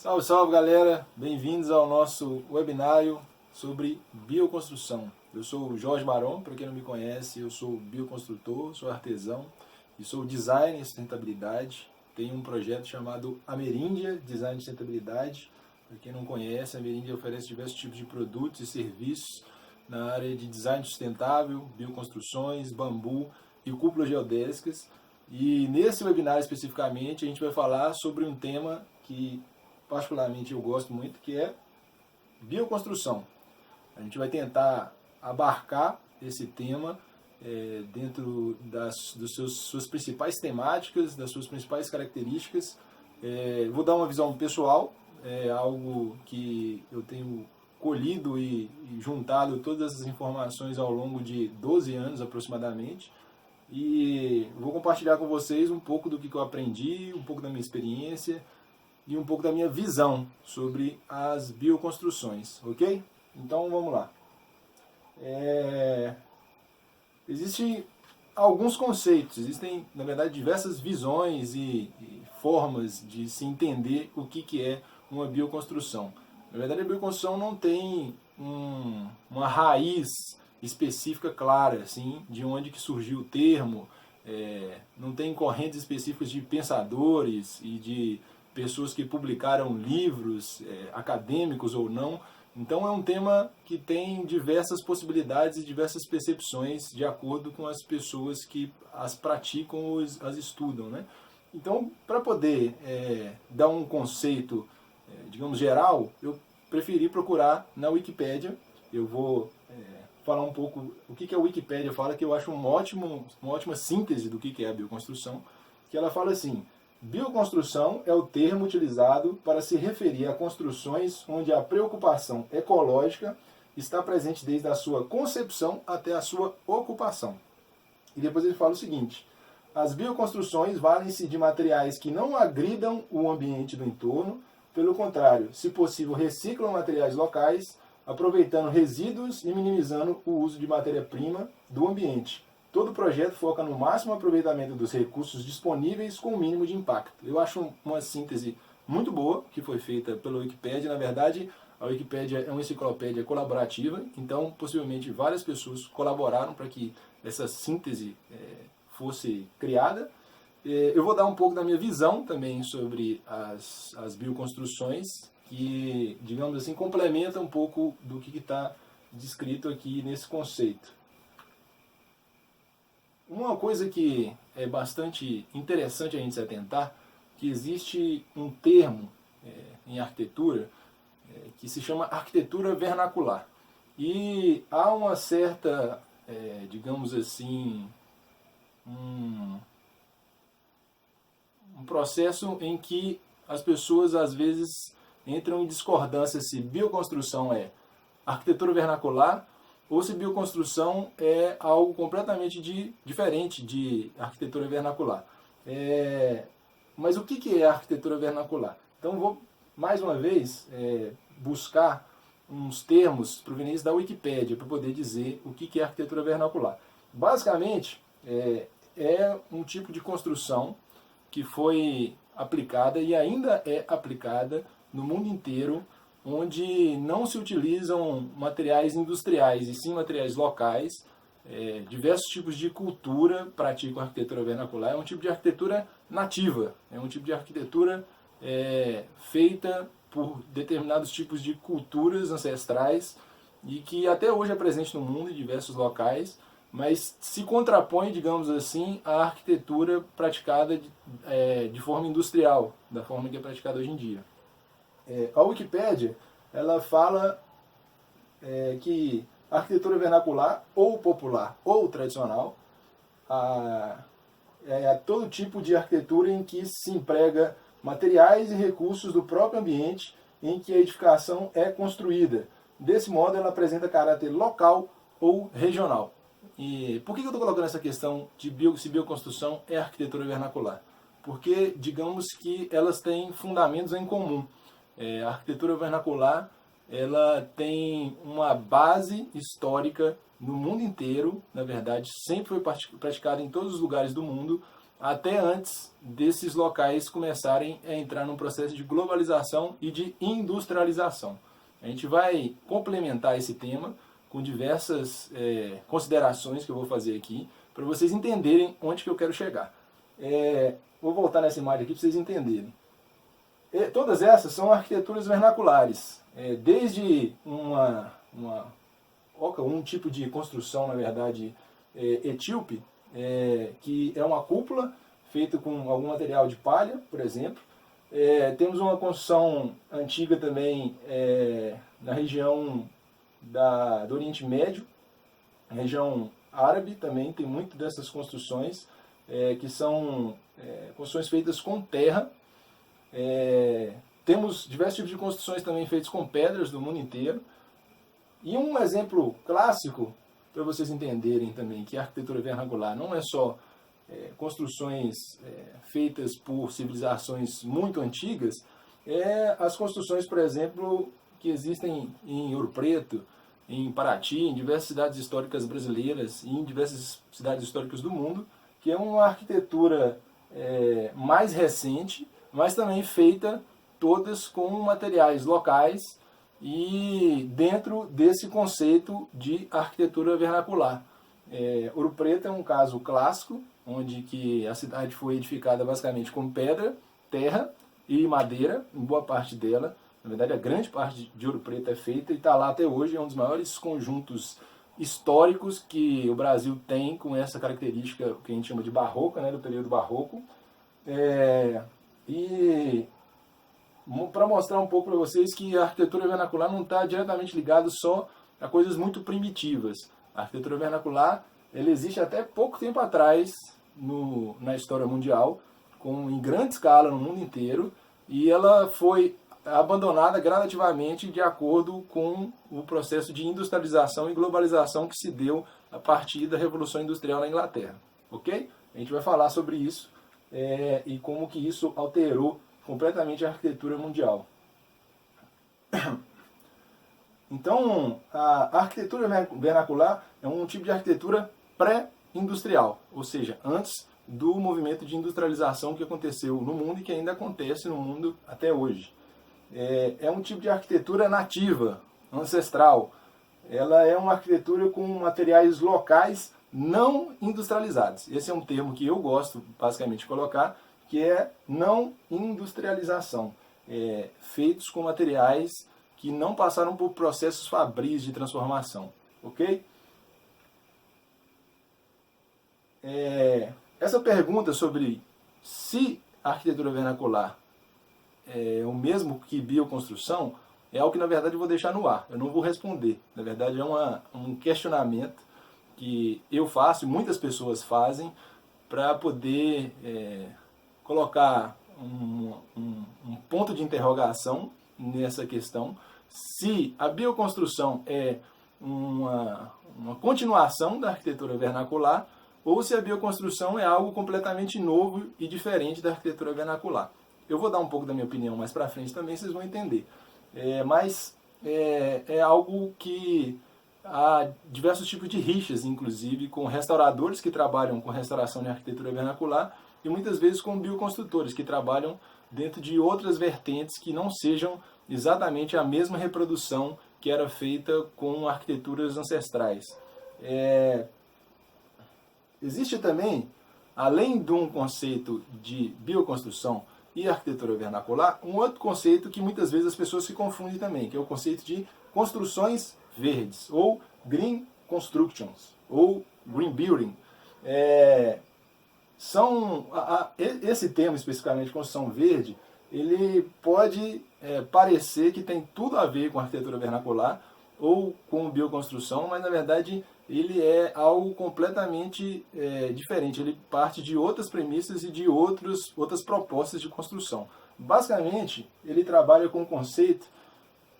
Salve, salve galera! Bem-vindos ao nosso webinário sobre bioconstrução. Eu sou o Jorge Maron, para quem não me conhece, eu sou bioconstrutor, sou artesão e sou designer em sustentabilidade. Tenho um projeto chamado Ameríndia Design de Sustentabilidade. Para quem não conhece, a Ameríndia oferece diversos tipos de produtos e serviços na área de design sustentável, bioconstruções, bambu e cúpulas geodésicas. E nesse webinário especificamente a gente vai falar sobre um tema que particularmente eu gosto muito, que é bioconstrução. A gente vai tentar abarcar esse tema dentro suas principais temáticas, das suas principais características. Vou dar uma visão pessoal, algo que eu tenho colhido e juntado todas essas informações ao longo de 12 anos aproximadamente. E vou compartilhar com vocês um pouco do que eu aprendi, um pouco da minha experiência e um pouco da minha visão sobre as bioconstruções, ok? Então vamos lá. Existem alguns conceitos, existem na verdade diversas visões e formas de se entender o que é uma bioconstrução. Na verdade a bioconstrução não tem uma raiz específica clara, assim, de onde que surgiu o termo, não tem correntes específicas de pensadores e de pessoas que publicaram livros, acadêmicos ou não. Então é um tema que tem diversas possibilidades e diversas percepções de acordo com as pessoas que as praticam ou as estudam, né? Então, para poder dar um conceito, digamos, geral, eu preferi procurar na Wikipédia. Eu vou falar um pouco o que a Wikipédia fala, que eu acho uma ótima síntese do que é a bioconstrução, que ela fala assim: bioconstrução é o termo utilizado para se referir a construções onde a preocupação ecológica está presente desde a sua concepção até a sua ocupação. E depois ele fala o seguinte: as bioconstruções valem-se de materiais que não agridam o ambiente do entorno, pelo contrário, se possível, reciclam materiais locais, aproveitando resíduos e minimizando o uso de matéria-prima do ambiente. Todo projeto foca no máximo aproveitamento dos recursos disponíveis com o mínimo de impacto. Eu acho uma síntese muito boa que foi feita pela Wikipédia. Na verdade, a Wikipédia é uma enciclopédia colaborativa, então possivelmente várias pessoas colaboraram para que essa síntese fosse criada. Eu vou dar um pouco da minha visão também sobre as bioconstruções, que, digamos assim, complementa um pouco do que está descrito aqui nesse conceito. Uma coisa que é bastante interessante a gente se atentar, que existe um termo em arquitetura que se chama arquitetura vernacular. E há uma certa, digamos assim, um processo em que as pessoas às vezes entram em discordância se bioconstrução é arquitetura vernacular ou se bioconstrução é algo completamente diferente de arquitetura vernacular. Mas o que é arquitetura vernacular? Então vou, mais uma vez, buscar uns termos provenientes da Wikipédia para poder dizer o que é arquitetura vernacular. Basicamente, é um tipo de construção que foi aplicada e ainda é aplicada no mundo inteiro, onde não se utilizam materiais industriais, e sim materiais locais. Diversos tipos de cultura praticam a arquitetura vernacular. É um tipo de arquitetura nativa, é um tipo de arquitetura feita por determinados tipos de culturas ancestrais e que até hoje é presente no mundo em diversos locais, mas se contrapõe, digamos assim, à arquitetura praticada de forma industrial, da forma que é praticada hoje em dia. A Wikipédia, ela fala que a arquitetura vernacular, ou popular, ou tradicional, é todo tipo de arquitetura em que se emprega materiais e recursos do próprio ambiente em que a edificação é construída. Desse modo, ela apresenta caráter local ou regional. E por que eu estou colocando essa questão de se bioconstrução é arquitetura vernacular? Porque, digamos que elas têm fundamentos em comum. A arquitetura vernacular, ela tem uma base histórica no mundo inteiro, na verdade, sempre foi praticada em todos os lugares do mundo, até antes desses locais começarem a entrar num processo de globalização e de industrialização. A gente vai complementar esse tema com diversas considerações que eu vou fazer aqui, para vocês entenderem onde que eu quero chegar. Vou voltar nessa imagem aqui para vocês entenderem. Todas essas são arquiteturas vernaculares, desde um tipo de construção, na verdade, etíope, que é uma cúpula feita com algum material de palha, por exemplo. Temos uma construção antiga também na região do Oriente Médio, na região árabe também tem muito dessas construções, que são construções feitas com terra. Temos diversos tipos de construções também feitas com pedras do mundo inteiro. E um exemplo clássico, para vocês entenderem também que a arquitetura vernacular não é só construções feitas por civilizações muito antigas, as construções, por exemplo, que existem em Ouro Preto, em Paraty, em diversas cidades históricas brasileiras e em diversas cidades históricas do mundo, que é uma arquitetura mais recente, mas também feita todas com materiais locais e dentro desse conceito de arquitetura vernacular. Ouro Preto é um caso clássico, onde que a cidade foi edificada basicamente com pedra, terra e madeira, em boa parte dela. Na verdade, a grande parte de Ouro Preto é feita e está lá até hoje. É um dos maiores conjuntos históricos que o Brasil tem, com essa característica que a gente chama de barroca, do período barroco. E para mostrar um pouco para vocês que a arquitetura vernacular não está diretamente ligada só a coisas muito primitivas. A arquitetura vernacular ela existe até pouco tempo atrás na história mundial, em grande escala no mundo inteiro, e ela foi abandonada gradativamente de acordo com o processo de industrialização e globalização que se deu a partir da Revolução Industrial na Inglaterra. Ok? A gente vai falar sobre isso e como que isso alterou completamente a arquitetura mundial. Então, a arquitetura vernacular é um tipo de arquitetura pré-industrial, ou seja, antes do movimento de industrialização que aconteceu no mundo e que ainda acontece no mundo até hoje. É um tipo de arquitetura nativa, ancestral. Ela é uma arquitetura com materiais locais não industrializados. Esse é um termo que eu gosto basicamente de colocar, que é não industrialização. Feitos com materiais que não passaram por processos fabris de transformação. Ok? Essa pergunta sobre se a arquitetura vernacular é o mesmo que bioconstrução é algo que, na verdade, eu vou deixar no ar. Eu não vou responder. Na verdade, é um questionamento que eu faço e muitas pessoas fazem para poder colocar um ponto de interrogação nessa questão. Se a bioconstrução é uma continuação da arquitetura vernacular ou se a bioconstrução é algo completamente novo e diferente da arquitetura vernacular. Eu vou dar um pouco da minha opinião mais para frente também, vocês vão entender. Mas é algo que há diversos tipos de rixas, inclusive com restauradores que trabalham com restauração de arquitetura vernacular e muitas vezes com bioconstrutores que trabalham dentro de outras vertentes que não sejam exatamente a mesma reprodução que era feita com arquiteturas ancestrais. Existe também, além de um conceito de bioconstrução e arquitetura vernacular, um outro conceito que muitas vezes as pessoas se confundem também, que é o conceito de construções verdes, ou green constructions, ou green building. Esse termo especificamente, construção verde, ele pode parecer que tem tudo a ver com arquitetura vernacular ou com bioconstrução, mas na verdade ele é algo completamente diferente. Ele parte de outras premissas e de outras propostas de construção. Basicamente, ele trabalha com o conceito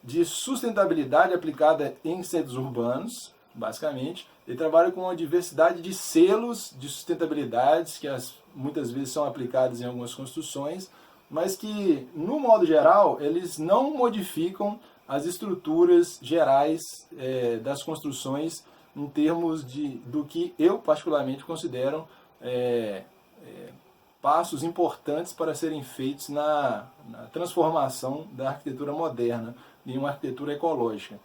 de sustentabilidade aplicada em centros urbanos, basicamente. Ele trabalha com uma diversidade de selos de sustentabilidade que muitas vezes são aplicados em algumas construções, mas que, no modo geral, eles não modificam as estruturas gerais das construções em termos do que eu particularmente considero passos importantes para serem feitos na transformação da arquitetura moderna em uma arquitetura ecológica.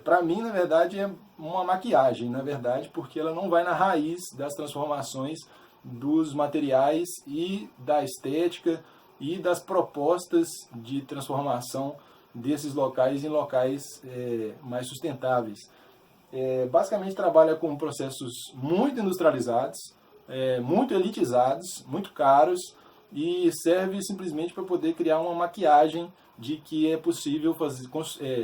Para mim, na verdade, é uma maquiagem, na verdade, porque ela não vai na raiz das transformações dos materiais e da estética e das propostas de transformação desses locais em locais mais sustentáveis. Basicamente trabalha com processos muito industrializados, muito elitizados, muito caros, e serve simplesmente para poder criar uma maquiagem de que é possível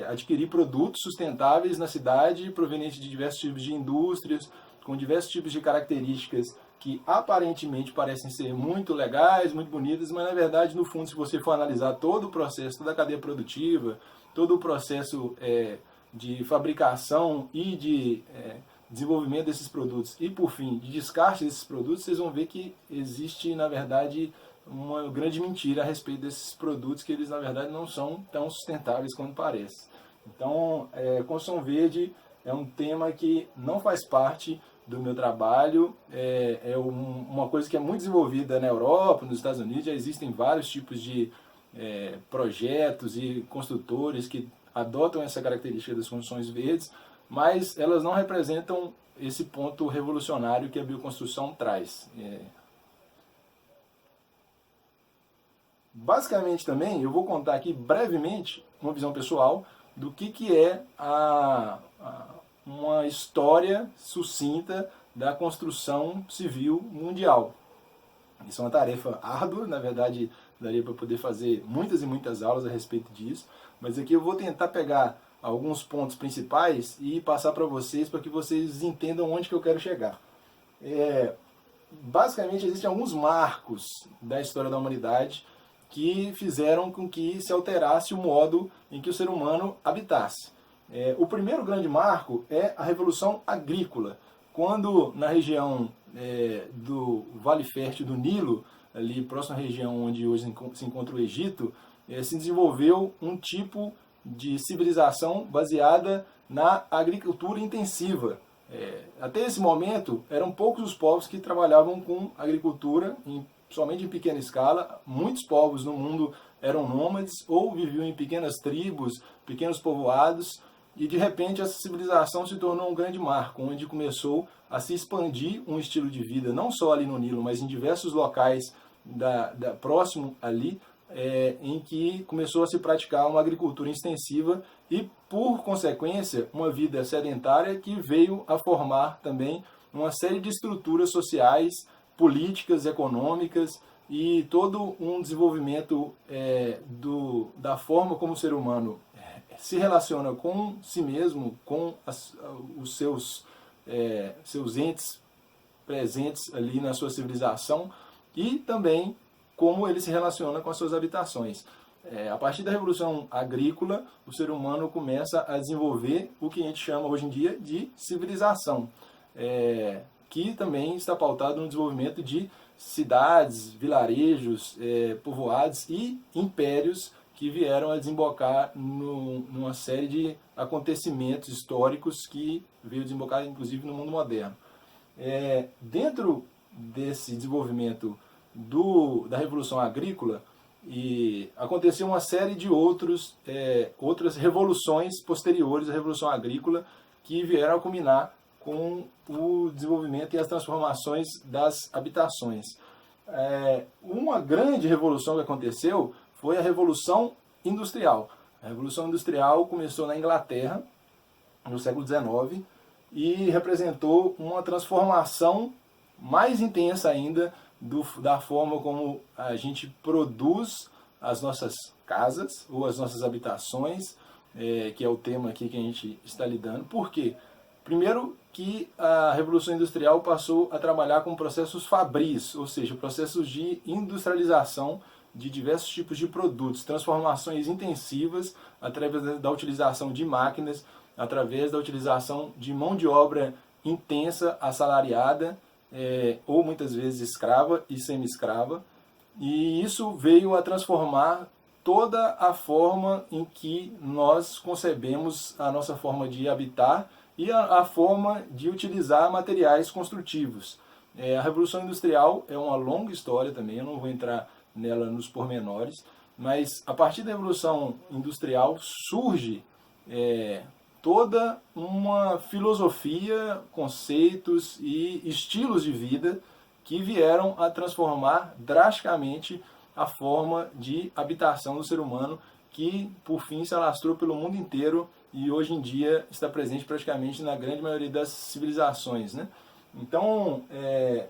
adquirir produtos sustentáveis na cidade, provenientes de diversos tipos de indústrias, com diversos tipos de características que aparentemente parecem ser muito legais, muito bonitas, mas na verdade, no fundo, se você for analisar todo o processo, toda a cadeia produtiva, todo o processo de fabricação e de desenvolvimento desses produtos e, por fim, de descarte desses produtos, vocês vão ver que existe, na verdade, uma grande mentira a respeito desses produtos, que eles, na verdade, não são tão sustentáveis quanto parece. Então, construção verde é um tema que não faz parte do meu trabalho, uma coisa que é muito desenvolvida na Europa, nos Estados Unidos. Já existem vários tipos de projetos e construtores que adotam essa característica das construções verdes, mas elas não representam esse ponto revolucionário que a bioconstrução traz. Basicamente também, eu vou contar aqui brevemente uma visão pessoal do que é uma história sucinta da construção civil mundial. Isso é uma tarefa árdua, na verdade daria para poder fazer muitas e muitas aulas a respeito disso, mas aqui eu vou tentar pegar alguns pontos principais e passar para que vocês entendam onde que eu quero chegar. Basicamente existem alguns marcos da história da humanidade que fizeram com que se alterasse o modo em que o ser humano habitasse. O primeiro grande marco é a Revolução Agrícola, quando na região do Vale Fértil do Nilo, ali próxima à região onde hoje se encontra o Egito, se desenvolveu um tipo de civilização baseada na agricultura intensiva. Até esse momento, eram poucos os povos que trabalhavam com agricultura, somente em pequena escala. Muitos povos no mundo eram nômades ou viviam em pequenas tribos, pequenos povoados, e de repente essa civilização se tornou um grande marco, onde começou a se expandir um estilo de vida, não só ali no Nilo, mas em diversos locais próximo ali, em que começou a se praticar uma agricultura extensiva e, por consequência, uma vida sedentária que veio a formar também uma série de estruturas sociais, políticas, econômicas e todo um desenvolvimento da forma como o ser humano se relaciona com si mesmo, com os seus entes presentes ali na sua civilização, e também como ele se relaciona com as suas habitações. A partir da Revolução Agrícola, o ser humano começa a desenvolver o que a gente chama hoje em dia de civilização, que também está pautado no desenvolvimento de cidades, vilarejos, povoados e impérios que vieram a desembocar numa série de acontecimentos históricos que veio desembocar inclusive no mundo moderno. Dentro desse desenvolvimento da Revolução Agrícola, aconteceu uma série de outras revoluções posteriores à Revolução Agrícola que vieram a culminar com o desenvolvimento e as transformações das habitações. Uma grande revolução que aconteceu foi a Revolução Industrial. A Revolução Industrial começou na Inglaterra, no século XIX, e representou uma transformação mais intensa ainda da forma como a gente produz as nossas casas ou as nossas habitações, que é o tema aqui que a gente está lidando. Por quê? Primeiro que a Revolução Industrial passou a trabalhar com processos fabris, ou seja, processos de industrialização de diversos tipos de produtos, transformações intensivas através da utilização de máquinas, através da utilização de mão de obra intensa, assalariada, ou muitas vezes escrava e semi-escrava, e isso veio a transformar toda a forma em que nós concebemos a nossa forma de habitar e a forma de utilizar materiais construtivos. A Revolução Industrial é uma longa história também, eu não vou entrar nela nos pormenores, mas a partir da Revolução Industrial surge toda uma filosofia, conceitos e estilos de vida que vieram a transformar drasticamente a forma de habitação do ser humano, que por fim se alastrou pelo mundo inteiro e hoje em dia está presente praticamente na grande maioria das civilizações, né? Então,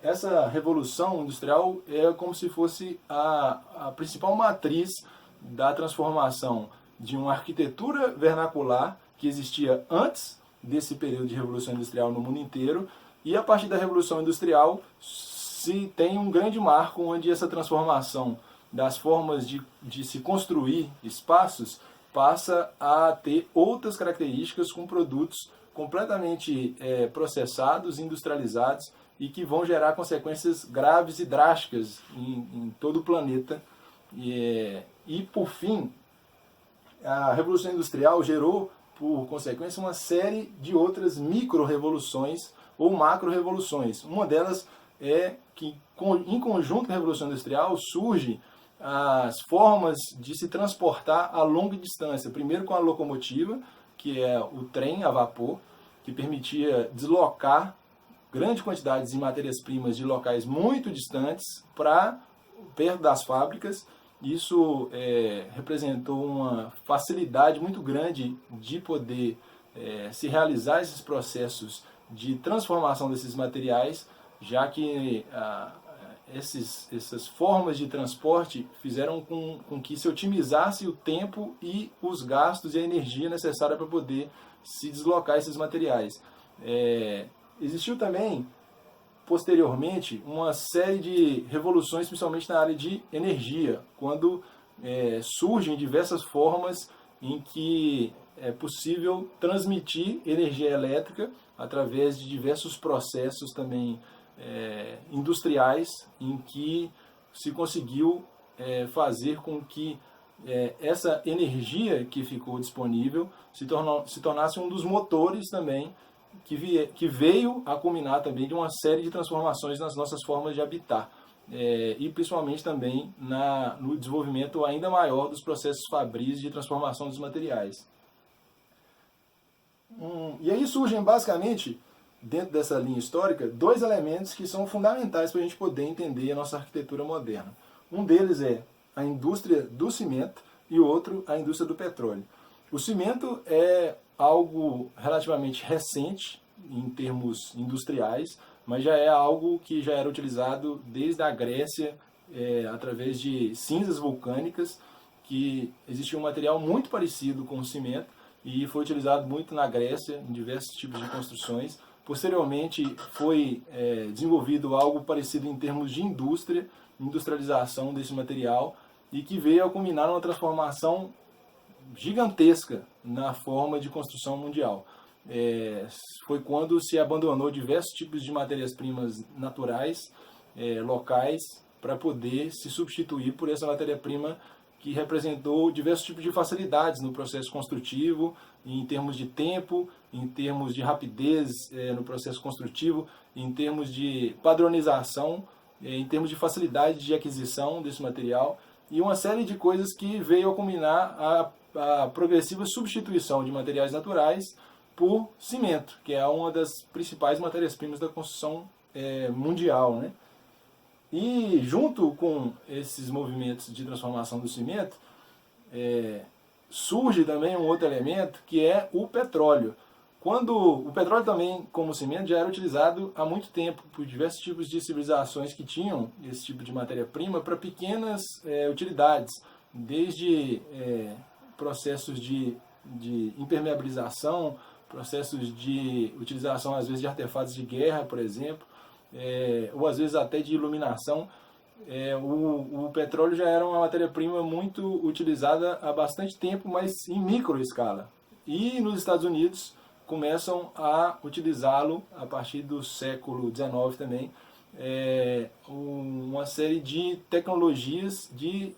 essa revolução industrial é como se fosse a principal matriz da transformação de uma arquitetura vernacular que existia antes desse período de revolução industrial no mundo inteiro, e a partir da revolução industrial se tem um grande marco onde essa transformação das formas de se construir espaços passa a ter outras características com produtos completamente processados, industrializados e que vão gerar consequências graves e drásticas em todo o planeta. E por fim, a Revolução Industrial gerou, por consequência, uma série de outras micro-revoluções ou macro-revoluções. Uma delas é que, em conjunto com a Revolução Industrial, surge as formas de se transportar a longa distância. Primeiro com a locomotiva, que é o trem a vapor, que permitia deslocar grandes quantidades de matérias-primas de locais muito distantes para perto das fábricas. Isso representou uma facilidade muito grande de poder se realizar esses processos de transformação desses materiais, já que essas formas de transporte fizeram com que se otimizasse o tempo e os gastos e a energia necessária para poder se deslocar esses materiais. Existiu também, posteriormente, uma série de revoluções, principalmente na área de energia, quando surgem diversas formas em que é possível transmitir energia elétrica através de diversos processos também industriais, em que se conseguiu fazer com que essa energia que ficou disponível se tornasse um dos motores também que veio a culminar também de uma série de transformações nas nossas formas de habitar, e principalmente também no desenvolvimento ainda maior dos processos fabris de transformação dos materiais. E aí surgem basicamente, dentro dessa linha histórica, dois elementos que são fundamentais para a gente poder entender a nossa arquitetura moderna. Um deles é a indústria do cimento e o outro a indústria do petróleo. O cimento é algo relativamente recente em termos industriais, mas já é algo que já era utilizado desde a Grécia, através de cinzas vulcânicas, que existia um material muito parecido com o cimento e foi utilizado muito na Grécia em diversos tipos de construções. Posteriormente foi desenvolvido algo parecido em termos de industrialização desse material, e que veio a culminar numa transformação gigantesca na forma de construção mundial. Foi quando se abandonou diversos tipos de matérias-primas naturais, locais, para poder se substituir por essa matéria-prima que representou diversos tipos de facilidades no processo construtivo, em termos de tempo, em termos de rapidez no processo construtivo, em termos de padronização, em termos de facilidade de aquisição desse material, e uma série de coisas que veio a culminar a progressiva substituição de materiais naturais por cimento, que é uma das principais matérias-primas da construção mundial, né? E junto com esses movimentos de transformação do cimento, surge também um outro elemento, que é o petróleo. Quando o petróleo também, como cimento, já era utilizado há muito tempo por diversos tipos de civilizações que tinham esse tipo de matéria-prima para pequenas utilidades, desde processos de impermeabilização, processos de utilização, às vezes, de artefatos de guerra, por exemplo, ou às vezes até de iluminação. O petróleo já era uma matéria-prima muito utilizada há bastante tempo, mas em micro escala. E nos Estados Unidos começam a utilizá-lo a partir do século XIX também, uma série de tecnologias de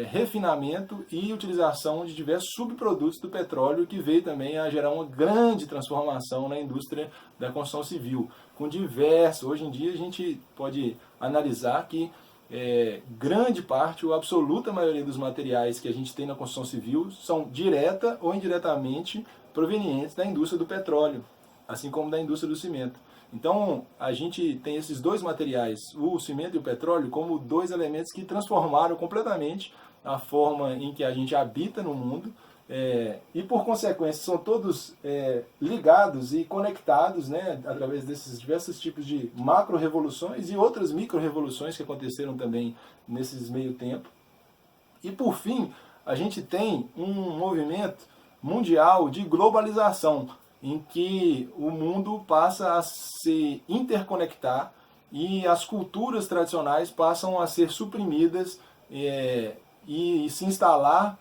refinamento e utilização de diversos subprodutos do petróleo, que veio também a gerar uma grande transformação na indústria da construção civil. Hoje em dia a gente pode analisar que grande parte ou absoluta maioria dos materiais que a gente tem na construção civil são direta ou indiretamente provenientes da indústria do petróleo, assim como da indústria do cimento. Então, a gente tem esses dois materiais, o cimento e o petróleo, como dois elementos que transformaram completamente a forma em que a gente habita no mundo, e por consequência são todos ligados e conectados, né, através desses diversos tipos de macro-revoluções e outras micro-revoluções que aconteceram também nesses meio tempo. E por fim, a gente tem um movimento mundial de globalização, em que o mundo passa a se interconectar e as culturas tradicionais passam a ser suprimidas e se instalar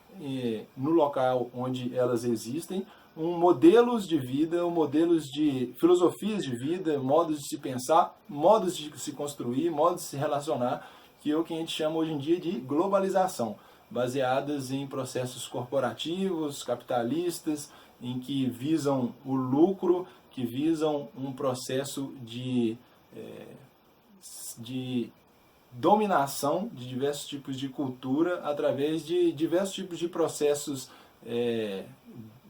no local onde elas existem, modelos de vida, modelos de filosofias de vida, modos de se pensar, modos de se construir, modos de se relacionar, que é o que a gente chama hoje em dia de globalização, baseadas em processos corporativos, capitalistas, em que visam o lucro, que visam um processo de dominação de diversos tipos de cultura através de diversos tipos de processos,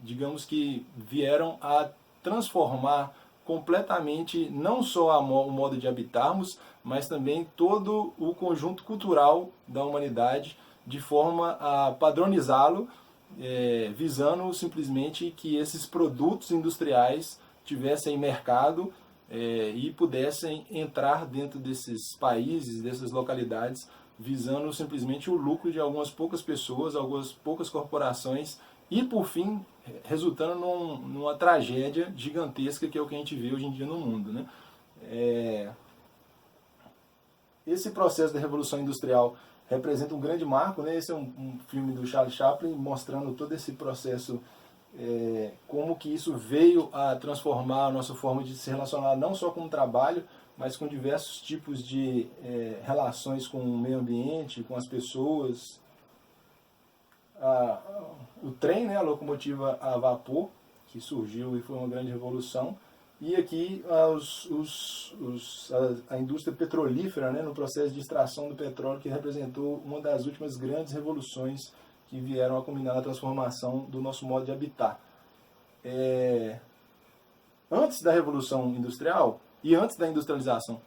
digamos que vieram a transformar completamente não só o modo de habitarmos, mas também todo o conjunto cultural da humanidade, de forma a padronizá-lo, visando simplesmente que esses produtos industriais tivessem mercado e pudessem entrar dentro desses países, dessas localidades, visando simplesmente o lucro de algumas poucas pessoas, algumas poucas corporações, e por fim resultando numa tragédia gigantesca, que é o que a gente vê hoje em dia no mundo, né? Esse processo da Revolução Industrial representa um grande marco, né? Esse é um filme do Charles Chaplin mostrando todo esse processo, como que isso veio a transformar a nossa forma de se relacionar não só com o trabalho, mas com diversos tipos de relações com o meio ambiente, com as pessoas. O trem, né? A locomotiva a vapor, que surgiu e foi uma grande revolução. E aqui a indústria petrolífera, né, no processo de extração do petróleo, que representou uma das últimas grandes revoluções que vieram a culminar na transformação do nosso modo de habitar. Antes da Revolução Industrial e antes da industrialização,